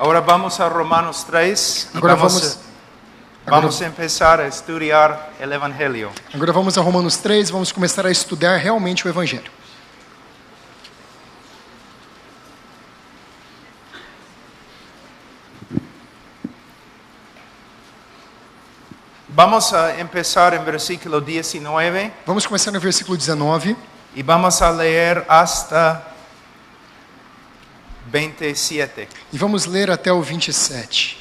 Ahora vamos a Romanos 3 y Agora vamos a empezar a estudiar el Evangelio. Agora vamos a Romanos 3, vamos começar a estudar realmente o Evangelho. Vamos a empezar en versículo 19 Vamos começar no versículo 19 y vamos a leer hasta 27. e vamos ler até o 27.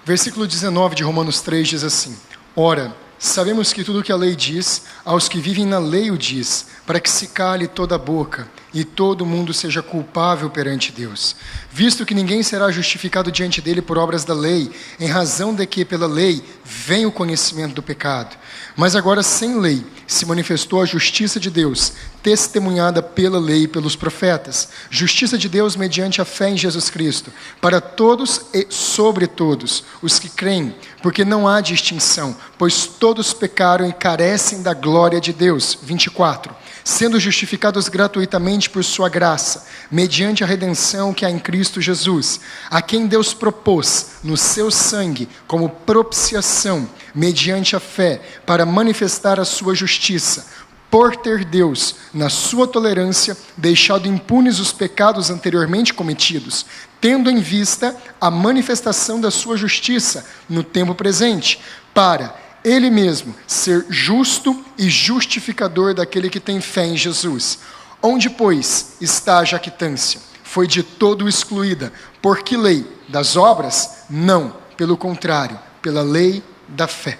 Versículo 19 de Romanos 3 diz assim: Ora, sabemos que tudo o que a lei diz, aos que vivem na lei o diz, para que se cale toda a boca e todo mundo seja culpável perante Deus. Visto que ninguém será justificado diante dele por obras da lei, em razão de que pela lei vem o conhecimento do pecado. Mas agora sem lei se manifestou a justiça de Deus, testemunhada pela lei e pelos profetas. Justiça de Deus mediante a fé em Jesus Cristo, para todos e sobre todos os que creem, porque não há distinção, pois todos pecaram e carecem da glória de Deus. 24. Sendo justificados gratuitamente por sua graça, mediante a redenção que há em Cristo Jesus, a quem Deus propôs no seu sangue como propiciação, mediante a fé, para manifestar a sua justiça, por ter Deus, na sua tolerância, deixado impunes os pecados anteriormente cometidos, tendo em vista a manifestação da sua justiça no tempo presente, para Ele mesmo ser justo e justificador daquele que tem fé em Jesus. Onde, pois, está a jactância? Foi de todo excluída. Por que lei? Das obras? Não, pelo contrário, pela lei da fé.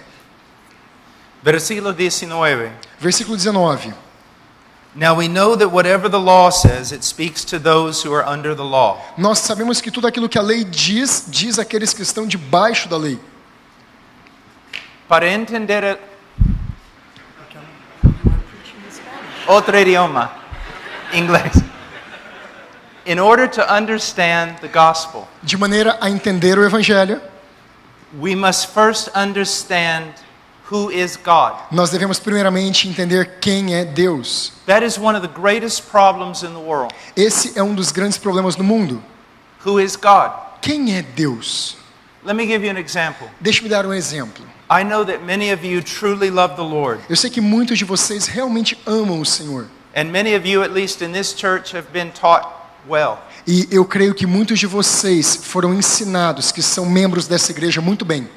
Versículo 19. Versículo 19. Now we know that whatever the law says, it speaks to those who are under the law. Nós sabemos que tudo aquilo que a lei diz, diz àqueles que estão debaixo da lei. Para entender outro idioma, inglês. In order to understand the gospel, De maneira a entender o Evangelho, we must first understand who is God. nós devemos primeiramente entender quem é Deus. That is one of the greatest problems in the world. Esse é um dos grandes problemas do mundo. Who is God? Quem é Deus? Let me give you an example. Deixe-me dar um exemplo. I know that many of you truly love the Lord. Eu sei que muitos de vocês realmente amam o Senhor. And many of you, at least in this church, have been taught well. E eu creio que muitos de vocês foram ensinados, que são membros dessa igreja, muito bem.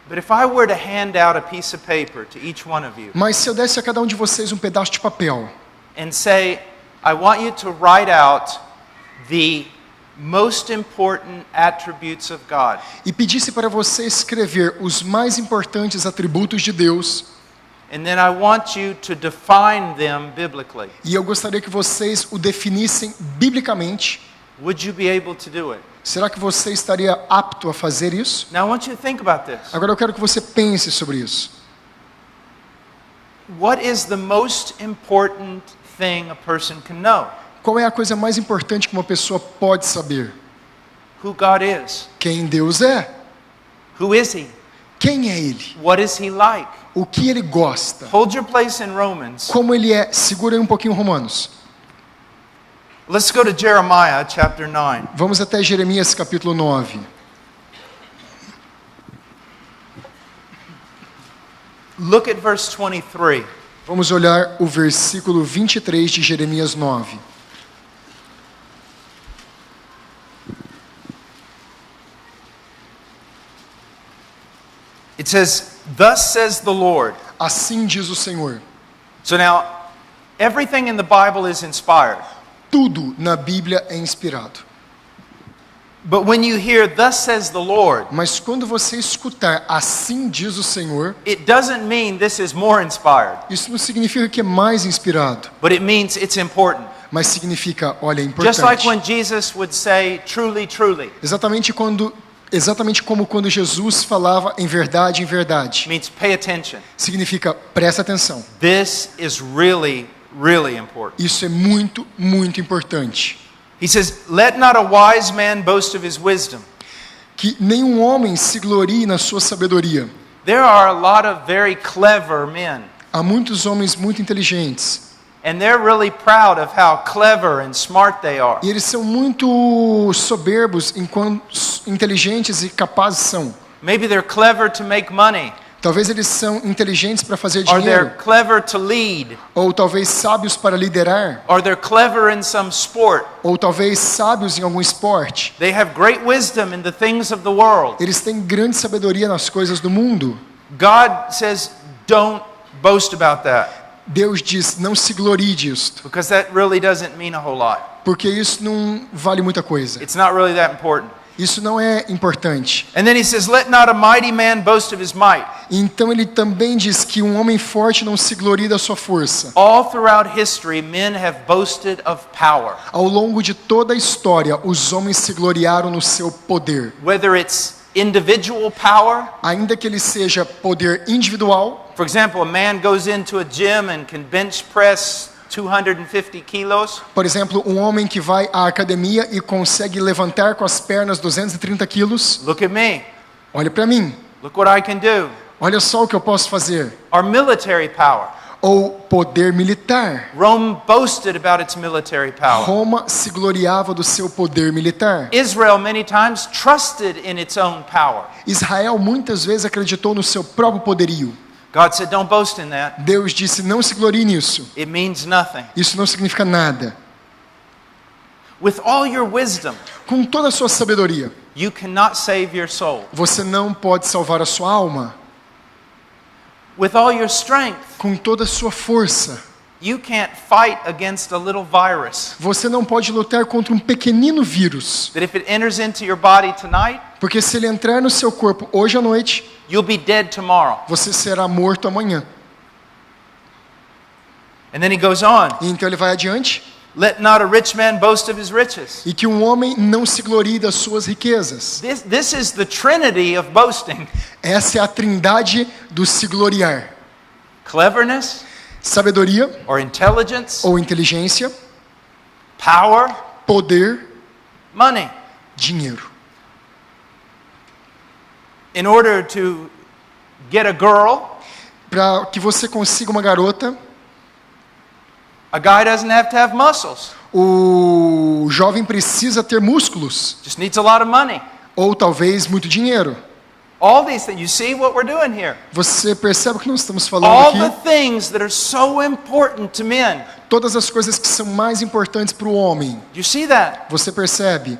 But if I were to hand out a piece of paper to each one of you Mas se eu desse a cada um de vocês um pedaço de papel and say, I want you to write out the most important attributes of God, e pedisse para você escrever os mais importantes atributos de Deus, and then I want you to define them biblically, e eu gostaria que vocês o definissem biblicamente, would you be able to do it? será que você estaria apto a fazer isso? Now I want you to think about this. Agora eu quero que você pense sobre isso. What is the most important thing a person can know? Qual é a coisa mais importante que uma pessoa pode saber? Who God is. Quem Deus é? Who is He? Quem é Ele? What is He like? O que Ele gosta? Hold your place in Romans. Como Ele é? Segura aí um pouquinho Romanos. Let's go to Jeremiah chapter 9. Vamos até Jeremias capítulo 9. Look at verse 23. Vamos olhar o versículo 23 de Jeremias 9. It says, "Thus says the Lord." Assim diz o Senhor. So now, everything in the Bible is inspired. Tudo na Bíblia é inspirado. But when you hear, "Thus says the Lord," Mas quando você escutar assim diz o Senhor, it doesn't mean this is more inspired, isso não significa que é mais inspirado, but it means it's important. mas significa, olha, é Just like importante. when Jesus would say, "Truly, truly," Exatamente como quando Jesus falava em verdade, it means pay attention. significa presta atenção. This is really, really important. Isso é muito, muito importante. He says, "Let not a wise man boast of his wisdom." Que nenhum homem se glorie na sua sabedoria. There are a lot of very clever men, Há muitos homens muito inteligentes, And they're really proud of how clever and smart they are. E eles são muito soberbos enquanto inteligentes e capazes são. Maybe they're clever to make money, Talvez eles são inteligentes para fazer or dinheiro, they're clever to lead, ou talvez sábios para liderar, or they're clever in some sport. ou talvez sábios em algum esporte. They have great wisdom in the things of the world. Eles têm grande sabedoria nas coisas do mundo. God says, don't boast about that, Deus diz, não se glorie disto, because that really doesn't mean a whole lot. porque isso não vale muita coisa. It's not really that important. Isso não é importante. And then he says, let not a mighty man boast of his might. Então ele também diz que um homem forte não se glorie da sua força. All throughout history, men have boasted of power. Ao longo de toda a história, os homens se gloriaram no seu poder. Whether it's individual power, Ainda que ele seja poder individual, for example, a man goes into a gym and can bench press 250 kilos. por exemplo, um homem que vai à academia e consegue levantar com as pernas 230 quilos. Look at me. Olha para mim, Look what I can do. olha só o que eu posso fazer. Or military power. Ou poder militar. Rome boasted about its military power. Roma se gloriava do seu poder militar. Israel many times trusted in its own power. Israel muitas vezes acreditou no seu próprio poderio. God said, don't boast in that. Deus disse, não se glorie nisso. It means nothing. Isso não significa nada. With all your wisdom, Com toda a sua sabedoria, you cannot save your soul. você não pode salvar a sua alma. With all your strength, Com toda a sua força, you can't fight against a little virus você não pode lutar contra um pequenino vírus. that if it enters into your body tonight, Porque se ele entrar no seu corpo hoje à noite, you'll be dead tomorrow. você será morto amanhã. And then he goes on, E então ele vai adiante. let not a rich man boast of his riches. E que um homem não se glorie das suas riquezas. This is the trinity of boasting. Essa é a trindade do se gloriar. Cleverness Sabedoria or intelligence, ou inteligência, power, poder, money. dinheiro. In order to get a girl, Para que você consiga uma garota, a guy doesn't have to have muscles. o jovem precisa ter músculos. Just needs a lot of money. Ou talvez muito dinheiro. All these things. You see what we're doing here? Você percebe o que nós estamos falando All aqui? the things that are so important to men. Todas as coisas que são mais importantes para o homem. You see that? Você percebe?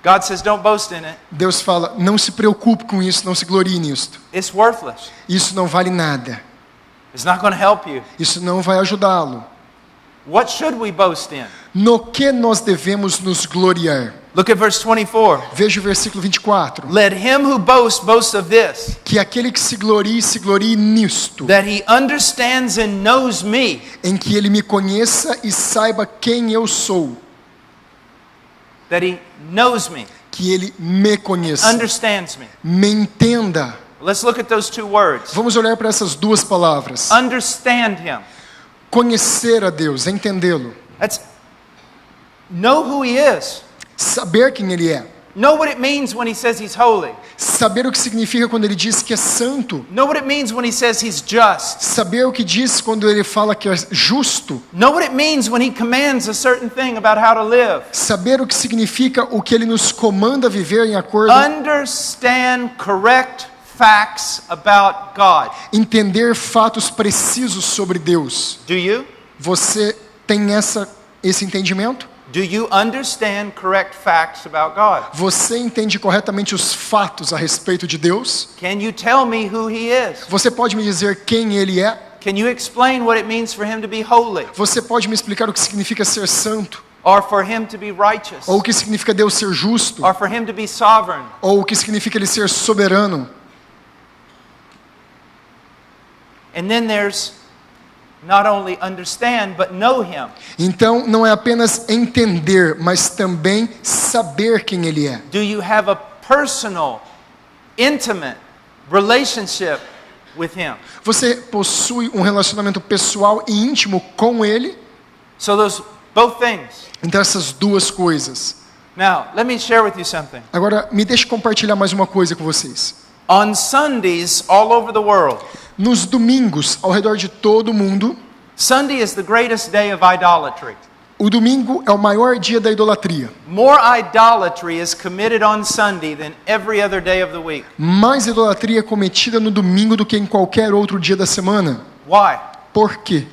God says don't boast in it. Deus fala, não se preocupe com isso, não se glorie nisto. It's worthless. Isso não vale nada. It's not going to help you. Isso não vai ajudá-lo. What should we boast in? No que nós devemos nos gloriar? Look at verse 24. Veja o versículo 24. Let him who boasts boast of this, Que aquele que se glorie nisto, that he understands and knows me. em que ele me conheça e saiba quem eu sou. That he knows me, Que ele me conheça, understands me. me entenda. Let's look at those two words. Vamos olhar para essas duas palavras. Understand him. Conhecer a Deus, entendê-lo. That's know who he is. Saber quem ele é. Know what it means when he says he's holy. Saber o que significa quando ele diz que é santo. Know what it means when he says he's just. Saber o que diz quando ele fala que é justo. Know what it means when he commands a certain thing about how to live. Saber o que significa o que ele nos comanda a viver em acordo. Understand correct facts about God. Entender fatos precisos sobre Deus. Do you? Você tem esse entendimento? Do you understand correct facts about God? Você entende corretamente os fatos a respeito de Deus? Can you tell me who he is? Você pode me dizer quem ele é? Can you explain what it means for him to be holy Você pode me explicar o que significa ser santo? or for him to be righteous Ou o que significa Deus ser justo? or for him to be sovereign? Ou o que significa ele ser soberano? And then there's not only understand but know him. Então, não é apenas entender, mas também saber quem ele é. Do you have a personal, intimate relationship with him? Você possui um relacionamento pessoal e íntimo com ele? So those both things. Então, essas duas coisas. Now, let me share with you something. Agora, me deixe compartilhar mais uma coisa com vocês. On Sundays all over the world, Nos domingos, ao redor de todo o mundo, Sunday is the greatest day of idolatry. O domingo é o maior dia da idolatria. More idolatry is committed on Sunday than every other day of the week. Mais idolatria é cometida no domingo do que em qualquer outro dia da semana. Why? Por quê?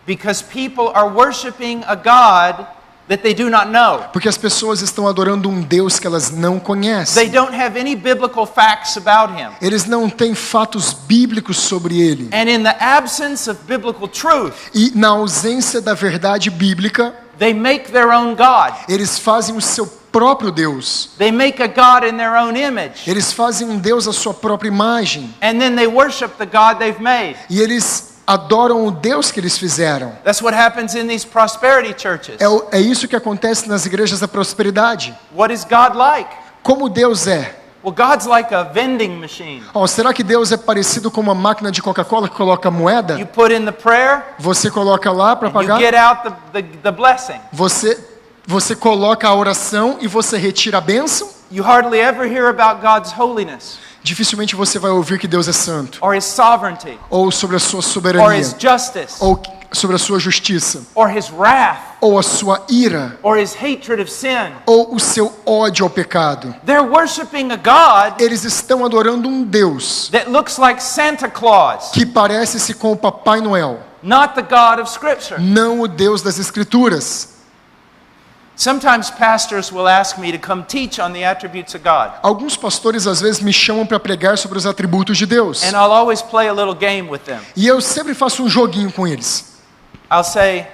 Because people are worshiping a God that they do not know. Porque as pessoas estão adorando um Deus que elas não They conhecem. don't have any biblical facts about him. Eles não têm fatos bíblicos sobre ele. And in the absence of biblical truth, E na ausência da verdade bíblica, they make their own God. eles fazem o seu próprio Deus. They make a God in their own image. Eles fazem um Deus à sua própria imagem. And then they worship the God they've made. E eles adoram o Deus que eles fizeram. That's what happens in these prosperity churches. É isso que acontece nas igrejas da prosperidade. What is God like? Como Deus é? Well, God's like a vending machine. Será que Deus é parecido com uma máquina de Coca-Cola que coloca moeda? You put in the prayer, Você coloca lá para you pagar. get out the blessing. Você coloca a oração e você retira a bênção. You hardly ever hear about God's holiness Dificilmente você vai ouvir que Deus é santo, or His sovereignty ou sobre a sua or soberania, His justice ou sobre a sua justiça, or His wrath ou a sua ira, or His hatred of sin. ou o seu ódio ao pecado. They're worshiping a God Eles estão adorando um Deus that looks like Santa Claus, que parece-se com o Papai Noel, not the God of Scripture. não o Deus das Escrituras. Sometimes pastors will ask me to come teach on the attributes of God. Alguns pastores às vezes me chamam para pregar sobre os atributos de Deus. And I'll always play a little game with them. E eu sempre faço um joguinho com eles. I'll say,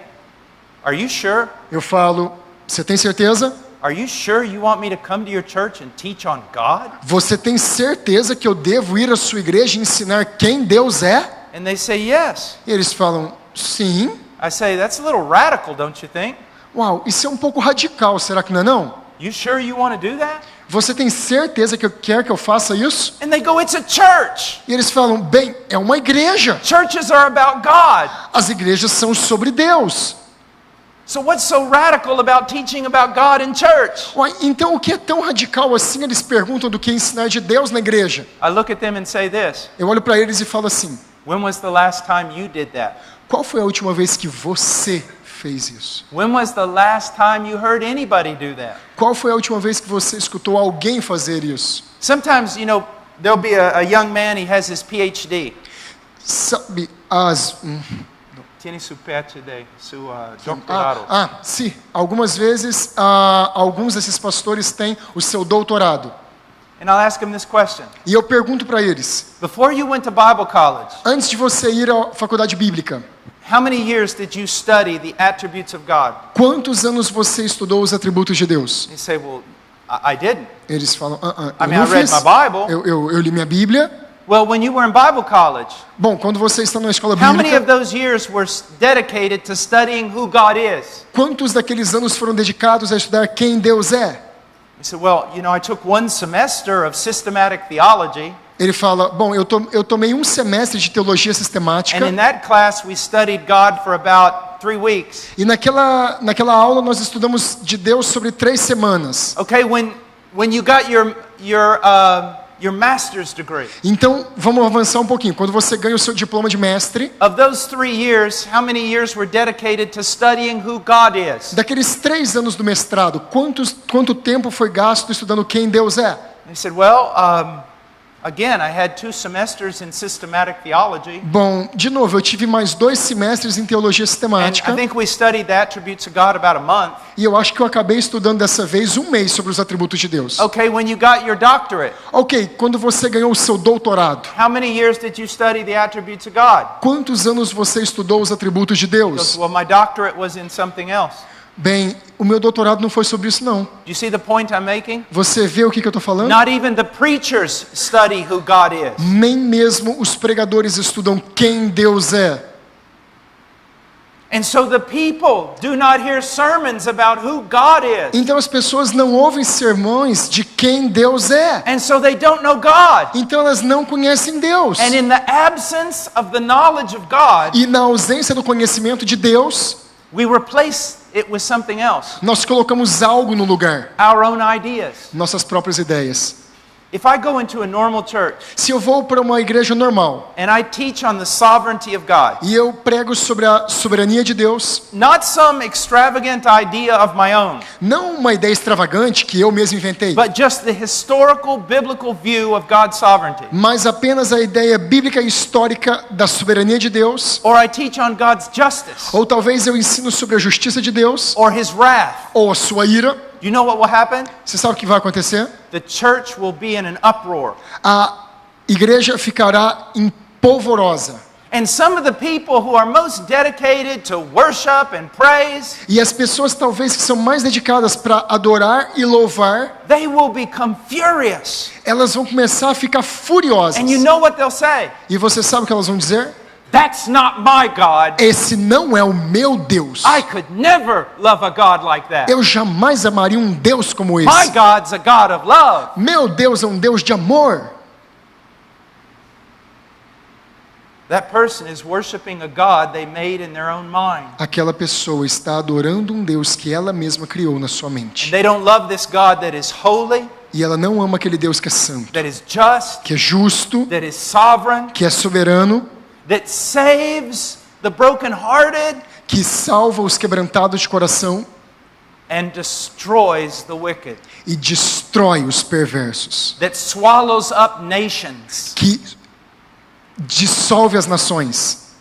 "Are you sure? Eu falo, você tem certeza? Are you sure you want me to come to your church and teach on God?" Você tem certeza que eu devo ir à sua igreja e ensinar quem Deus é? And they say, "Yes." E eles falam, sim. I say, "That's a little radical, don't you think? Uau, isso é um pouco radical, será que não é não? You sure you want to do that?" Você tem certeza que quer que eu faça isso? And they go, "It's a church. E eles falam, bem, é uma igreja. Churches are about God. As igrejas são sobre Deus. So what's so radical about teaching about God in church?" Uai, então o que é tão radical assim? Eles perguntam do que ensinar de Deus na igreja. I look at them and say this, Eu olho para eles e falo assim, "When was the last time you did that? qual foi a última vez que você fez isso? When was the last time you heard anybody do that?" Qual foi a última vez que você escutou alguém fazer isso? Sometimes, there'll be a young man, he has his PhD. Sabe, Tiene su PhD, su doctorado. sim. Algumas vezes, alguns desses pastores têm o seu doutorado. And I'll ask him this question. E eu pergunto para eles, Before you went to Bible college, antes de você ir à faculdade bíblica, how many years did you study the attributes of God? quantos anos você estudou os atributos de Deus? You say, "Well, I didn't." Eles falam, I eu mean, não I read fiz. my Bible. Eu li minha Bíblia. Well, when you were in Bible college, Bom, quando você está na escola how many of bíblica, those years were dedicated to studying who God is? quantos daqueles anos foram dedicados a estudar quem Deus é? You say, "Well, I took one semester of systematic theology, Ele fala, bom, eu tomei um semestre de teologia sistemática and in that class we studied God for about 3 weeks." e naquela aula nós estudamos de Deus sobre 3 semanas. Okay, when you got your master's degree, Então, vamos avançar um pouquinho. Quando você ganha o seu diploma de mestre, of those 3 years, how many years were dedicated to studying who God is? daqueles 3 anos do mestrado, quanto tempo foi gasto estudando quem Deus é? They said, "Well, again, I had 2 semesters in systematic theology, Bom, de novo, eu tive mais 2 semestres em teologia and sistemática I think we studied the attributes of God about a month." e eu acho que eu acabei estudando dessa vez 1 mês sobre os atributos de Deus. Okay, when you got your doctorate, Ok, quando você ganhou o seu doutorado, how many years did you study the attributes of God? quantos anos você estudou os atributos de He goes, Deus? "Well, my doctorate was in something else." Bem, o meu doutorado não foi sobre isso não. Do you see the point I'm making? Você vê o que eu estou falando? Not even the preachers study who God is. Nem mesmo os pregadores estudam quem Deus é. And so the people do not hear sermons about who God is. Então as pessoas não ouvem sermões de quem Deus é. And so they don't know God. Então elas não conhecem Deus. And in the absence of the knowledge of God, E na ausência do conhecimento de Deus, we replace it with something else. nós colocamos algo no lugar, Our own ideas. nossas próprias ideias. If I go into a normal church Se eu vou para uma igreja normal and I teach on the sovereignty of God, e eu prego sobre a soberania de Deus, not some extravagant idea of my own, não uma ideia extravagante que eu mesmo inventei, but just the historical biblical view of God's sovereignty, mas apenas a ideia bíblica e histórica da soberania de Deus, or I teach on God's justice ou talvez eu ensino sobre a justiça de Deus, or his wrath, ou a sua ira, you know what will happen? você sabe o que vai acontecer? The church will be in an uproar. A igreja ficará empolvorosa. And some of the people who are most dedicated to worship and praise, E as pessoas talvez que são mais dedicadas para adorar e louvar, they will become furious. elas vão começar a ficar furiosas. And you know what they'll say? E você sabe o que elas vão dizer? That's not my God. Esse não é o meu Deus. I could never love a God like that. Eu jamais amaria um Deus como My esse. God's a God of love. Meu Deus é um Deus de amor. That person is worshiping a God they made in their own mind. Aquela pessoa está adorando um Deus que ela mesma criou na sua And mente. they don't love this God that is holy, E ela não ama aquele Deus que é santo, that is just, que é justo, that is sovereign, que é soberano, that saves the brokenhearted que salva os quebrantados de coração and destroys the wicked, e destrói os perversos, that swallows up nations. que dissolve as nações.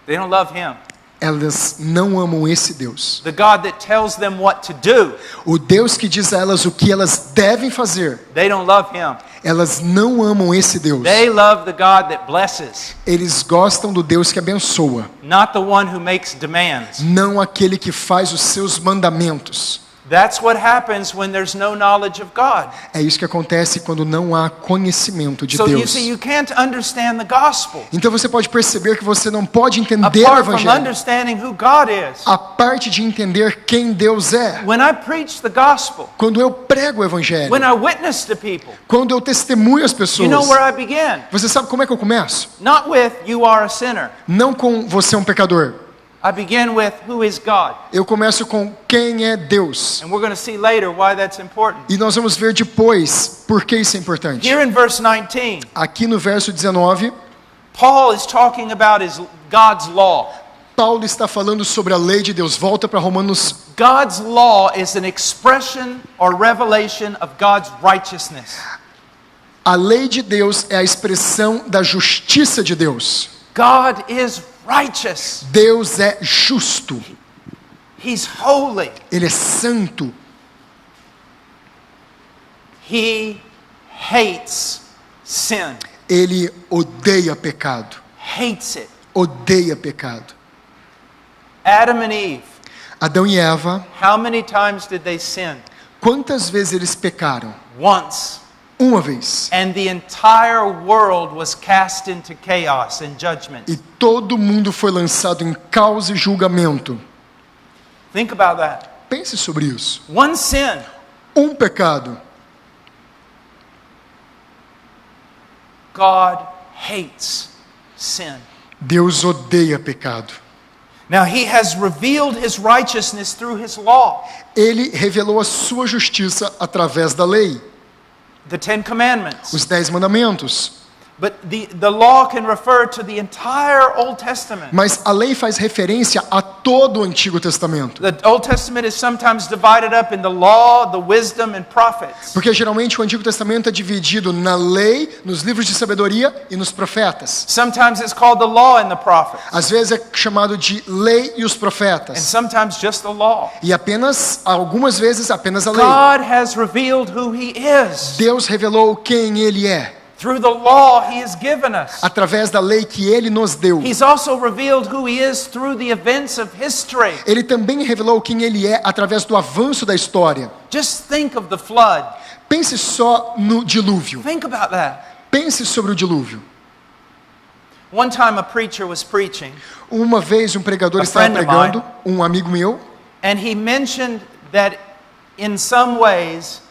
They don't love him. Elas não amam esse Deus. The God that tells them what to do, O Deus que diz a elas o que elas devem fazer. they don't love him. Elas não amam esse Deus. They love the God that blesses, Eles gostam do Deus que abençoa, not the one who makes demands. não aquele que faz os seus mandamentos. That's what happens when there's no knowledge of God. É isso que acontece quando não há conhecimento de So you Deus. see, you can't understand the gospel Então você pode perceber que você não pode entender o apart from Evangelho understanding who God is. a parte de entender quem Deus é. When I preach the gospel, Quando eu prego o Evangelho, when I witness to people, quando eu testemunho as you pessoas, know where I begin? você sabe como é que eu começo? Not with you are a sinner. Não com você é um pecador. I begin with who is God. Eu começo com quem é Deus. And we're going to see later why that's important. E nós vamos ver depois por que isso é importante. Here in verse 19, Aqui no verso 19, Paul is talking about God's law. Paulo está falando sobre a lei de Deus. Volta para Romanos. God's law is an expression or revelation of God's righteousness. A lei de Deus é a expressão da justiça de Deus. God is righteous. Deus é justo. He's holy. Ele é santo. He hates sin. Ele odeia pecado. Hates it. Odeia pecado. Adam and Eve, Adão e Eva, how many times did they sin? quantas vezes eles pecaram? Once. Uma vez. And the entire world was cast into chaos and judgment. E todo mundo foi lançado em caos e julgamento. Think about that. Pense sobre isso. One sin. Um pecado. God hates sin. Deus odeia pecado. Now he has revealed his righteousness through his law, Ele revelou a sua justiça através da lei, the Ten Commandments. os 10 mandamentos. But the law can refer to the entire Old Testament. Mas a lei faz referência a todo o Antigo Testamento. The Old Testament is sometimes divided up into law, the wisdom, and prophets. Porque geralmente o Antigo Testamento é dividido na lei, nos livros de sabedoria e nos profetas. Sometimes it's called the law and the prophets. Às vezes é chamado de lei e os And profetas. sometimes just the law. E algumas vezes apenas a lei. God has revealed who he is. Deus revelou quem Ele é, Through the law he has given us. através da lei que Ele nos deu. He's also revealed who he is through the events of history. Ele também revelou quem Ele é através do avanço da história. Just think of the flood. Pense só no dilúvio. Think about that. Pense sobre o dilúvio. One time a preacher was preaching, Uma vez um pregador A estava friend of pregando, um amigo meu, and he mentioned that in some ways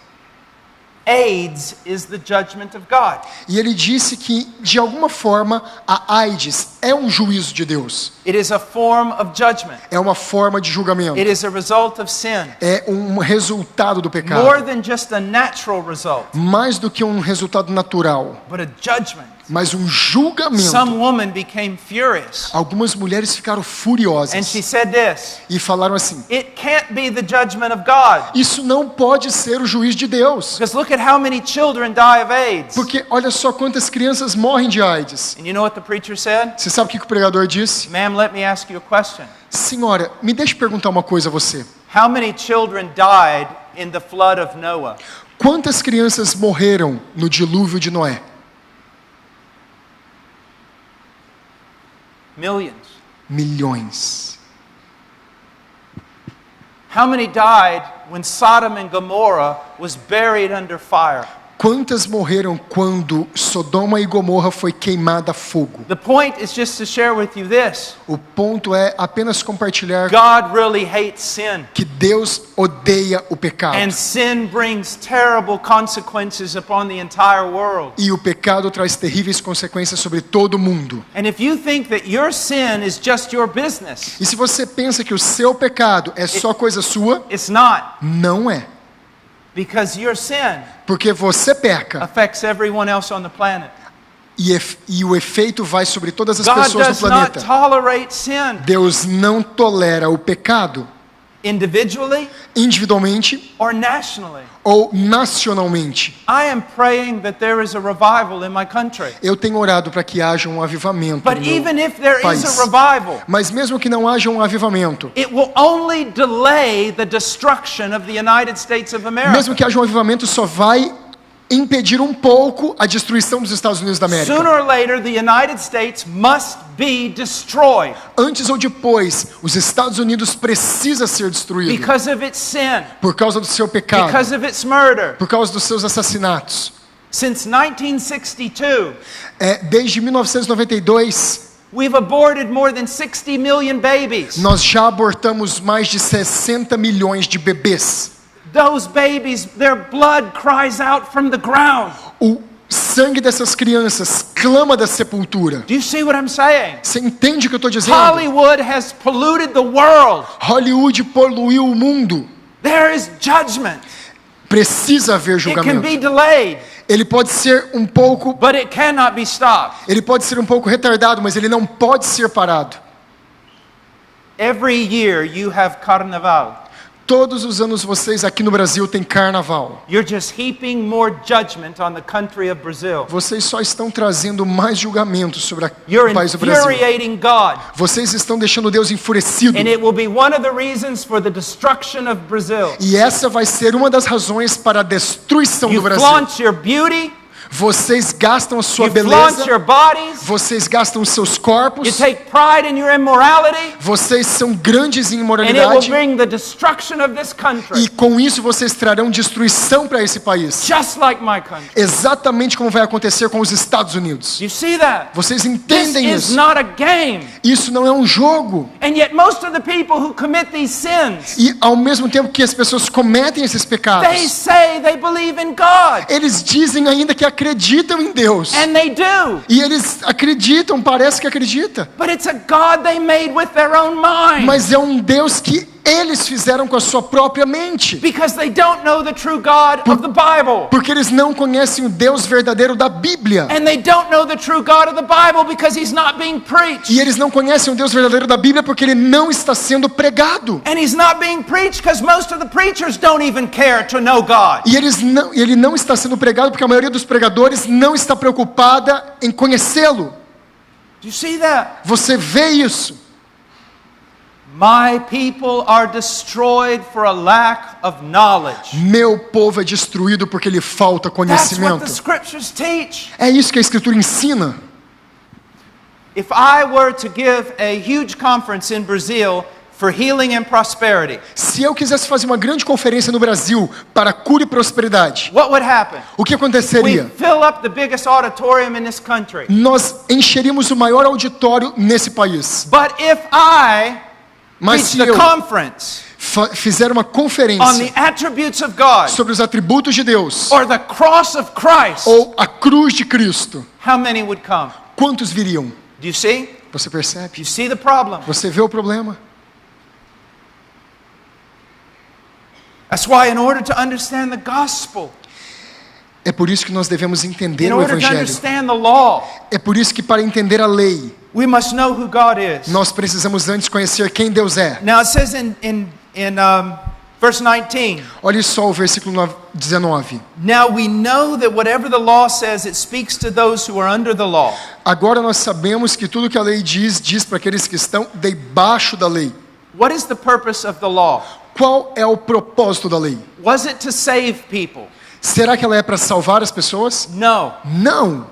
AIDS is the judgment of God. E ele disse que, de alguma forma, a AIDS é um juízo de Deus. It is a form of judgment. É uma forma de julgamento. It is a result of sin. É um resultado do pecado. More than just a natural result, Mais do que um resultado natural, but a judgment. mas um julgamento. Some woman became furious. Algumas mulheres ficaram And furiosas she said this, e falaram assim: it can't be the judgment of God. isso não pode ser o juiz de Deus. Because look at how many children die of AIDS. Porque olha só quantas crianças morrem de AIDS. And you know what the preacher said? Você sabe o que o pregador disse? Ma'am, let me ask you a question. Senhora, me deixe perguntar uma coisa a você. How many children died in the flood of Noah? Quantas crianças morreram no dilúvio de Noé? Millions. Milhões. How many died when Sodom and Gomorrah was buried under fire? Quantas morreram quando Sodoma e Gomorra foi queimada a fogo? The point is just to share with you this. O ponto é apenas compartilhar God really hates sin. que Deus odeia o pecado. And sin brings terrible consequences upon the entire world. E o pecado traz terríveis consequências sobre todo o mundo. And if you think that your sin is just your business, E se você pensa que o seu pecado é só coisa sua, it's not. não é. Because your sin Porque você peca affects everyone else on the planet. e o efeito vai sobre todas as God pessoas do does not planeta. tolerate sin Deus não tolera o pecado individually individualmente or nationally. ou nacionalmente. I am praying that there is a revival in my country. Eu tenho orado para que haja um avivamento But no meu even if there país. is a revival, Mas mesmo que não haja um avivamento, it will only delay the destruction of the United States of mesmo America. que haja um avivamento, só vai impedir um pouco a destruição dos Estados Unidos da América. Sooner or later, the United States must be destroyed Antes ou depois, os Estados Unidos precisa ser destruído because of its sin, por causa do seu pecado, because of its murder. por causa dos seus assassinatos. Since 1962, Desde 1992, we've aborted more than 60 million babies. nós já abortamos mais de 60 milhões de bebês. Those babies, their blood cries out from the ground. O sangue dessas crianças clama da sepultura. Do you see what I'm saying? Você entende o que eu estou dizendo? Hollywood has polluted the world. Hollywood poluiu o mundo. There is judgment. Precisa haver It can julgamento. be delayed, Ele pode ser um pouco, but it cannot be stopped. ele pode ser um pouco retardado, mas ele não pode ser parado. Every year you have Carnaval. Todos os anos vocês aqui no Brasil têm carnaval. You're just heaping more judgment on the country of Brazil. Vocês só estão trazendo mais julgamento sobre You're o país do Brasil. infuriating God. Vocês estão deixando Deus enfurecido. And it will be one of the reasons for the destruction of Brazil. E essa vai ser uma das razões para a destruição You do Brasil. flaunt your beauty, Vocês gastam a sua you flaunt beleza, your bodies, vocês gastam os seus you corpos, take pride in your immorality, vocês são grandes em and it will imoralidade. bring the destruction of this country. E com isso vocês trarão destruição para esse país. Just like my country. Exatamente como vai acontecer com os Estados Unidos. You see that? Vocês This entendem is isso? not a game. Isso não é um jogo. And yet most of the people who commit these sins, E ao mesmo tempo que as pessoas cometem esses they pecados, say they believe in God. eles dizem ainda que acreditam em Deus. And they do. E eles acreditam, parece que acredita. But it's a God they made with their own mind. Mas é um Deus que eles fizeram com a sua própria mente. Because they don't know the true God of the Bible. Porque eles não conhecem o Deus verdadeiro da Bíblia. And they don't know the true God of the Bible because he's not being preached. E eles não conhecem o Deus verdadeiro da Bíblia porque ele não está sendo pregado. And he's not being preached because most of the preachers don't even care to know God. E ele não está sendo pregado porque a maioria dos pregadores não está preocupada em conhecê-lo. Do you see that? Você vê isso? My people are destroyed for a lack of knowledge. Meu povo é destruído porque lhe falta That's what conhecimento. the scriptures teach. É isso que a Escritura ensina. If I were to give a huge conference in Brazil for healing and prosperity, Se eu quisesse fazer uma grande conferência no Brasil para cura e prosperidade, what would happen? o que We aconteceria? fill up the biggest auditorium in this country. Nós encheríamos o maior auditório nesse país. But if I Mas preach se the eu conference fizeram uma on the conferência attributes of God sobre os atributos de Deus or the cross of Christ, ou a cruz de Cristo, how many would come? quantos viriam? Do you see? Você Do percebe? you see the problem? Você vê o problema? That's why in order to understand the gospel, É por isso que nós devemos in entender o order to Evangelho. understand the law, É por isso que para entender a lei, we must know who God is. nós precisamos antes conhecer quem Deus é. Now it says in verse 19, Olha só o versículo 19. now we know that whatever the law says, it speaks to those who are under the law. Agora nós sabemos que tudo que a lei diz para aqueles que estão debaixo da lei. What is the purpose of the law? Qual é o propósito da lei? Was it to save people? Será que ela é para salvar as pessoas? No. Não.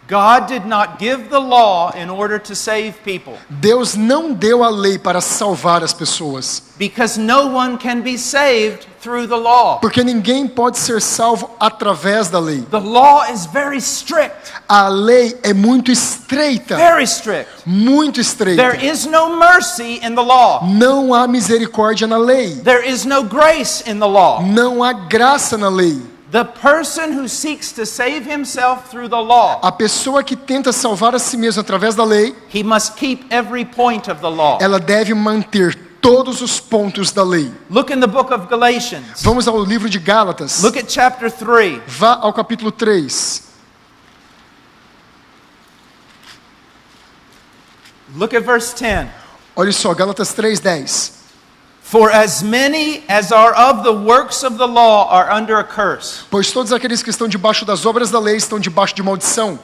God did not give the law in order to save people, Deus não deu a lei para salvar as pessoas, because no one can be saved through the law. porque ninguém pode ser salvo através da lei. The law is very strict, A lei é muito estreita, very strict. muito There estreita. is no mercy in the law. Não há misericórdia na lei, There is no grace in the law. não há graça na lei. The person who seeks to save himself through the law, A pessoa que tenta salvar a si mesma através da lei, he must keep every point of the law. ela deve manter todos os pontos da lei. Look in the book of Galatians. Vamos ao livro de Gálatas. Look at chapter 3. Vá ao capítulo 3. Look at verse 10. Olha só, Gálatas 3:10. For as many as are of the works of the law are under a curse. Pois todos aqueles que estão debaixo das obras da lei estão debaixo de maldição.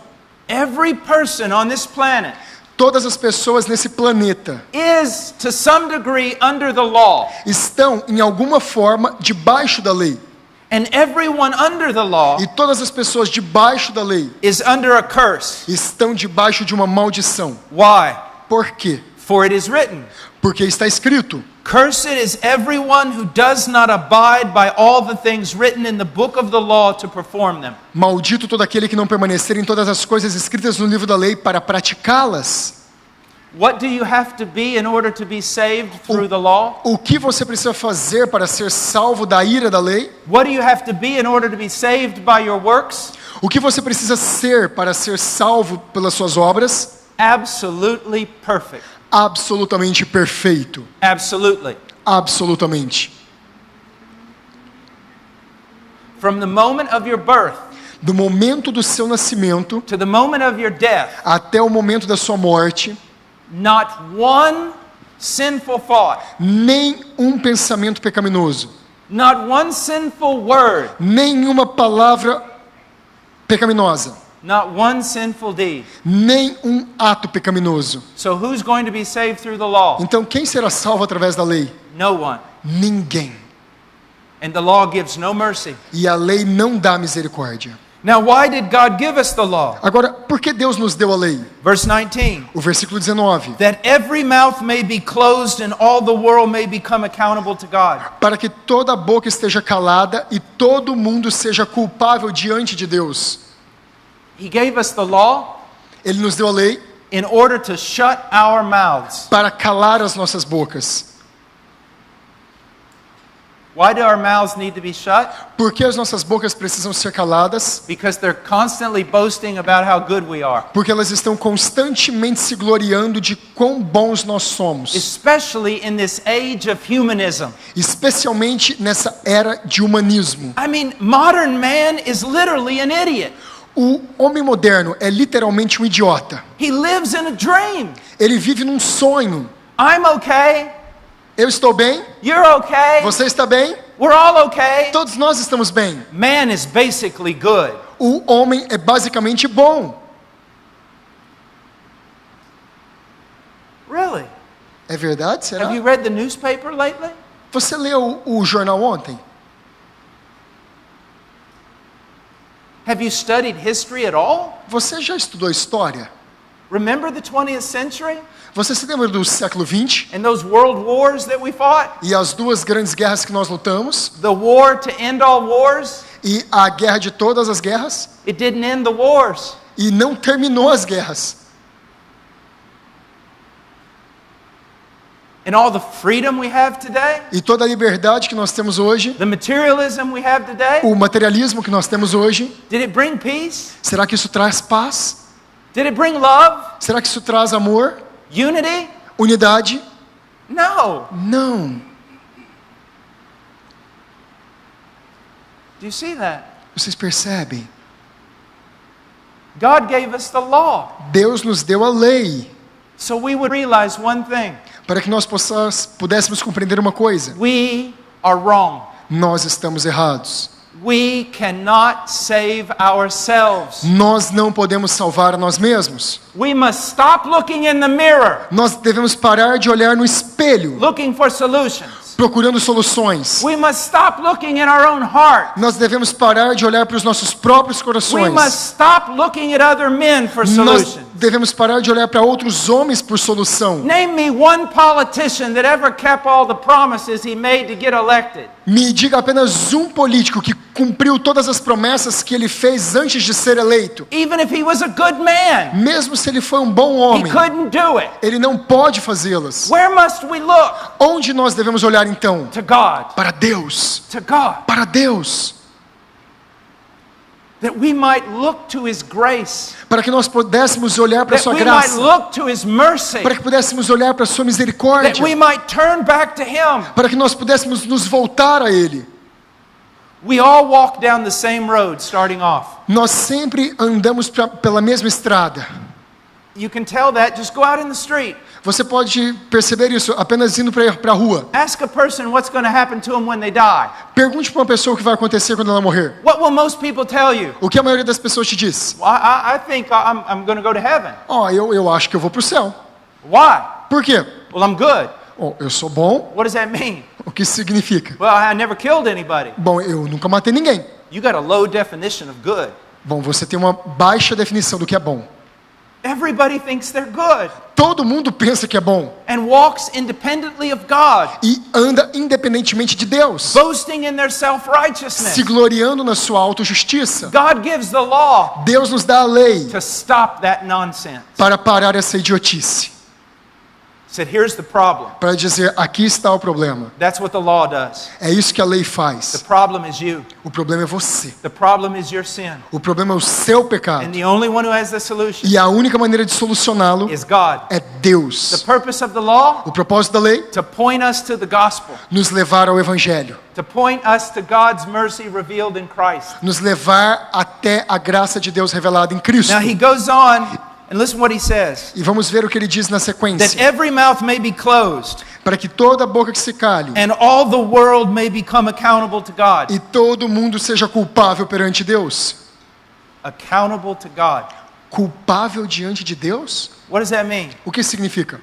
Every person on this planet Todas as pessoas nesse planeta is, to some degree, under the law. estão, em alguma forma, debaixo da lei. And everyone under the law E todas as pessoas debaixo da lei is under a curse. estão debaixo de uma maldição. Why? Por quê? For it is written, Porque está escrito: cursed is everyone who does not abide by all the things written in the book of the law to perform them. maldito todo aquele que não permanecer em todas as coisas escritas no livro da lei para praticá-las. What do you have to be in order to be saved through the law? O que você precisa fazer para ser salvo da ira da lei? What do you have to be in order to be saved by your works? O que você precisa ser para ser salvo pelas suas obras? Absolutely perfect. Absolutamente perfeito. Absolutely. Absolutamente. From the moment of your birth Do momento do seu nascimento to the moment of your death, até o momento da sua morte, not one sinful thought, nem um pensamento pecaminoso, not one sinful word, nenhuma palavra pecaminosa, not one sinful deed. nem um ato pecaminoso. So who's going to be saved through the law? Então quem será salvo através da lei? No one. Ninguém. And the law gives no mercy. E a lei não dá misericórdia. Now, why did God give us the law? Agora, por que Deus nos deu a lei? Verse 19. O versículo 19. That every mouth may be closed and all the world may become accountable to God. Para que toda a boca esteja calada e todo mundo seja culpável diante de Deus. He gave us the law Ele nos deu a lei in order to shut our mouths. para calar as nossas bocas. Why do our mouths need to be shut? Por que as nossas bocas precisam ser caladas? Because they're constantly boasting about how good we are, Porque elas estão constantemente se gloriando de quão bons nós somos. especially in this age of humanism. Especialmente nessa era de humanismo. I mean, modern man is literally an idiot. O homem moderno é literalmente um idiota. He lives in a dream. Ele vive num sonho. I'm okay. Eu estou bem? You're okay. Você está bem? We're all okay. Todos nós estamos bem. Man is basically good. O homem é basicamente bom. Really? É verdade? Será? Have you read the newspaper lately? Você leu o jornal ontem? Have you studied history at all? Você já estudou história? Remember the 20th century Você se lembra do século 20 and those world wars that we fought? e as duas grandes guerras que nós lutamos? The war to end all wars? E a guerra de todas as guerras? It didn't end the wars. E não terminou as guerras. and all the freedom we have today, e toda a liberdade que nós temos hoje, the materialism we have today, o materialismo que nós temos hoje, did it bring peace? será que isso traz paz? Did it bring love? Será que isso traz amor? Unity? Unidade? No. Não. Do you see that? Vocês percebem? God gave us the law Deus nos deu a lei so we would realize one thing. para que nós pudéssemos compreender uma coisa. We are wrong. Nós estamos errados. We cannot save ourselves. Nós não podemos salvar a nós mesmos. We must stop looking in the mirror, Nós devemos parar de olhar no espelho, looking for solutions. procurando soluções. We must stop looking in our own heart. Nós devemos parar de olhar para os nossos próprios We corações. must stop looking at other men for Nós solutions. devemos parar de olhar para outros homens por solução. Name me one politician that ever kept all the promises he made to get elected. Me diga apenas um político que cumpriu todas as promessas que ele fez antes de ser eleito. Even if he was a good man, Mesmo se ele foi um bom he homem, couldn't do it. ele não pode fazê-las. Where must we look? Onde nós devemos olhar então? To God. Para Deus. To God. Para Deus. That we might look to his grace. Para que nós pudéssemos olhar para a That sua we might graça. look to his mercy. Para que pudéssemos olhar para a sua That misericórdia. we might turn back to him. Para que nós pudéssemos nos voltar a Ele. We all walk down the same road starting off. Nós sempre andamos pela mesma estrada. You can tell that, just go out in the street. Você pode perceber isso apenas indo para a rua. Ask a person what's going to happen to them when they die. Pergunte para uma pessoa o que vai acontecer quando ela morrer. What will most people tell you? O que a maioria das pessoas te diz? Well, I think I'm going to go to heaven. Eu acho que eu vou para o céu. Why? Por quê? Well, I'm good. Eu sou bom. What does that mean? O que isso significa? Well, I never killed anybody. Bom, eu nunca matei ninguém. You got a low definition of good. Bom, você tem uma baixa definição do que é bom. Everybody thinks they're good Todo mundo pensa que é bom and walks independently of God, e anda independentemente de Deus, boasting in their self-righteousness. se gloriando na sua autojustiça. God gives the law Deus nos dá a lei to stop that nonsense. para parar essa idiotice, Said, here's the problem. para dizer, aqui está o problema. That's what the law does. É isso que a lei The faz. problem is you. O problema é você. The problem is your sin. O problema é o seu pecado. And the only one who has the solution E a única maneira de solucioná-lo is God. é The Deus. purpose of the law, O propósito da lei, to point us to the gospel, nos levar ao Evangelho. to point us to God's mercy revealed in Christ. Nos levar até a graça de Deus revelada em Cristo. Now he goes on, and listen what he says. E vamos ver o que ele diz na That sequência. every mouth may be closed, Para que toda boca que se cale and all the world may become accountable to God. e todo mundo seja culpável perante Deus. Accountable to God. Culpável diante de Deus? What does that mean? O que significa?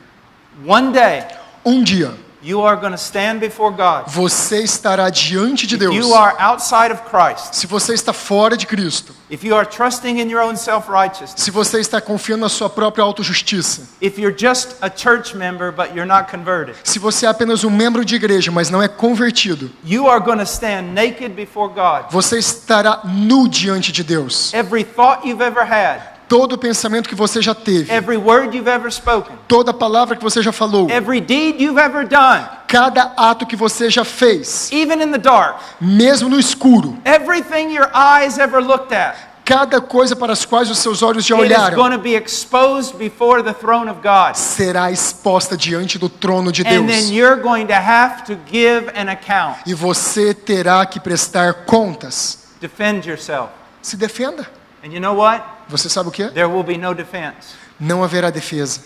One day, Um dia, you are going to stand before God. você estará diante de If Deus. you are outside of Christ, Se você está fora de Cristo, if you are trusting in your own self-righteousness, se você está confiando na sua própria autojustiça, if you're just a church member but you're not converted, se você é apenas um membro de igreja, mas não é convertido, you are going to stand naked before God. você estará nu diante de Deus. Every thought you've ever had, Todo pensamento que você já teve, every word you've ever spoken, toda palavra que você já falou, every deed you've ever done, cada ato que você já fez, even in the dark, mesmo no escuro, everything your eyes ever looked at, cada coisa para as quais os seus olhos já it is olharam, going to be exposed before the throne of God. será exposta diante do trono de And then Deus. you're going to have to give an account. E você terá que prestar contas. Defend yourself. Se defenda. And you know what? Você sabe o que? There will be no defense. Não haverá defesa.